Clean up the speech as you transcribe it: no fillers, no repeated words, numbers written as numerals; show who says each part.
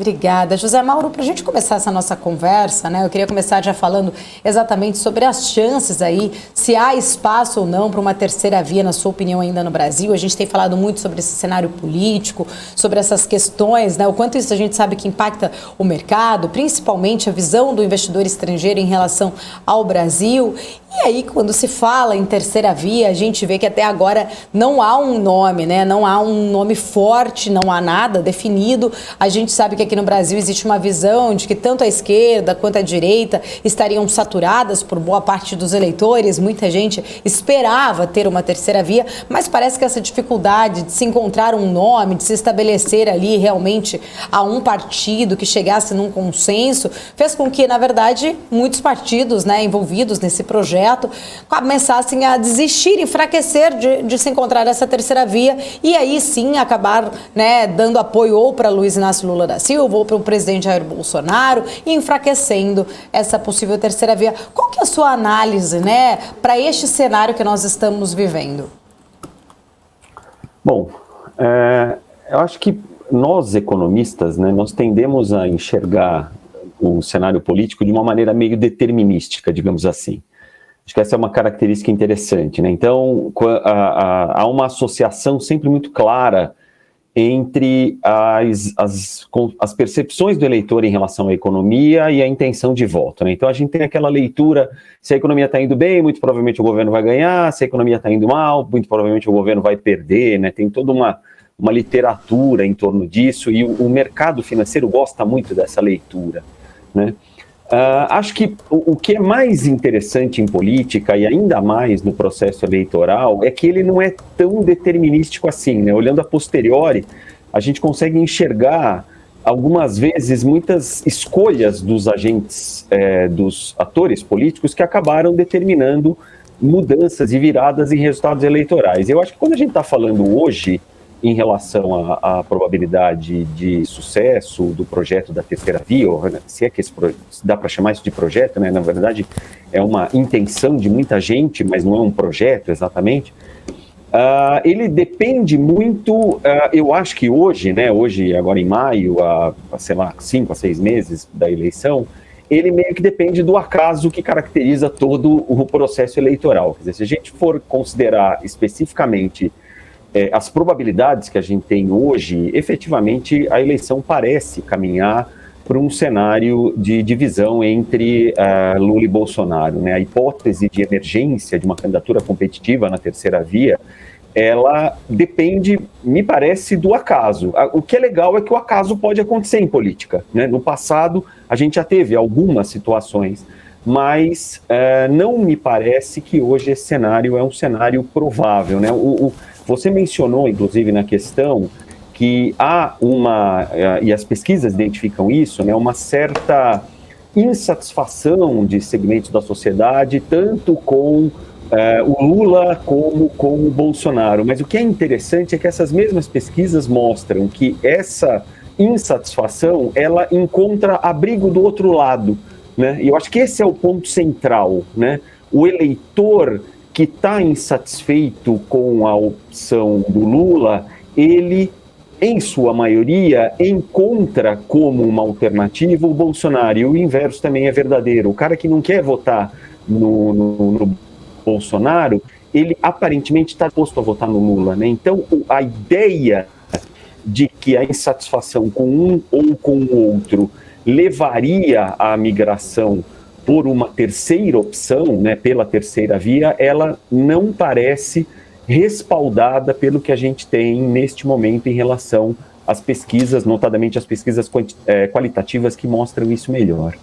Speaker 1: Obrigada. José Mauro, para a gente começar essa nossa conversa, né, eu queria começar já falando exatamente sobre as chances aí, se há espaço ou não para uma terceira via, na sua opinião, ainda no Brasil. A gente tem falado muito sobre esse cenário político, sobre essas questões, né, o quanto isso a gente sabe que impacta o mercado, principalmente a visão do investidor estrangeiro em relação ao Brasil. E aí, quando se fala em terceira via, a gente vê que até agora não há um nome, né? Não há um nome forte, não há nada definido. A gente sabe que aqui no Brasil existe uma visão de que tanto a esquerda quanto a direita estariam saturadas por boa parte dos eleitores. Muita gente esperava ter uma terceira via, mas parece que essa dificuldade de se encontrar um nome, de se estabelecer ali realmente a um partido que chegasse num consenso, fez com que, na verdade, muitos partidos, né, envolvidos nesse projeto começassem a desistir, enfraquecer de se encontrar essa terceira via e aí sim acabar, né, dando apoio ou para Luiz Inácio Lula da Silva ou para o presidente Jair Bolsonaro e enfraquecendo essa possível terceira via. Qual que é a sua análise, né, para este cenário que nós estamos vivendo?
Speaker 2: Bom, eu acho que nós economistas, né, nós tendemos a enxergar o cenário político de uma maneira meio determinística, digamos assim. Acho que essa é uma característica interessante, né? Então, há uma associação sempre muito clara entre as percepções do eleitor em relação à economia e a intenção de voto, né? Então, a gente tem aquela leitura, se a economia está indo bem, muito provavelmente o governo vai ganhar, se a economia está indo mal, muito provavelmente o governo vai perder, né? Tem toda uma literatura em torno disso e o mercado financeiro gosta muito dessa leitura, né? Acho que o que é mais interessante em política, e ainda mais no processo eleitoral, é que ele não é tão determinístico assim, né? Olhando a posteriori, a gente consegue enxergar, algumas vezes, muitas escolhas dos agentes, dos atores políticos que acabaram determinando mudanças e viradas em resultados eleitorais. Eu acho que quando a gente está falando hoje em relação à probabilidade de sucesso do projeto da terceira via, ou, se é que se dá para chamar isso de projeto, né? Na verdade é uma intenção de muita gente, mas não é um projeto exatamente, ele depende muito, eu acho que hoje, né, agora em maio, sei lá, 5 a 6 meses da eleição, ele meio que depende do acaso que caracteriza todo o processo eleitoral. Quer dizer, se a gente for considerar especificamente as probabilidades que a gente tem hoje, efetivamente a eleição parece caminhar para um cenário de divisão entre Lula e Bolsonaro, né? A hipótese de emergência de uma candidatura competitiva na terceira via, ela depende, me parece, do acaso. O que é legal é que o acaso pode acontecer em política, né? No passado, a gente já teve algumas situações, mas não me parece que hoje esse cenário é um cenário provável, né? Você mencionou, inclusive, na questão, que há e as pesquisas identificam isso, né, uma certa insatisfação de segmentos da sociedade, tanto com o Lula como com o Bolsonaro. Mas o que é interessante é que essas mesmas pesquisas mostram que essa insatisfação, ela encontra abrigo do outro lado, né? E eu acho que esse é o ponto central, né? O eleitor que está insatisfeito com a opção do Lula, ele, em sua maioria, encontra como uma alternativa o Bolsonaro. E o inverso também é verdadeiro. O cara que não quer votar no Bolsonaro, ele aparentemente está disposto a votar no Lula, né? Então, a ideia de que a insatisfação com um ou com o outro levaria à migração por uma terceira opção, né, pela terceira via, ela não parece respaldada pelo que a gente tem neste momento em relação às pesquisas, notadamente as pesquisas qualitativas que mostram isso melhor.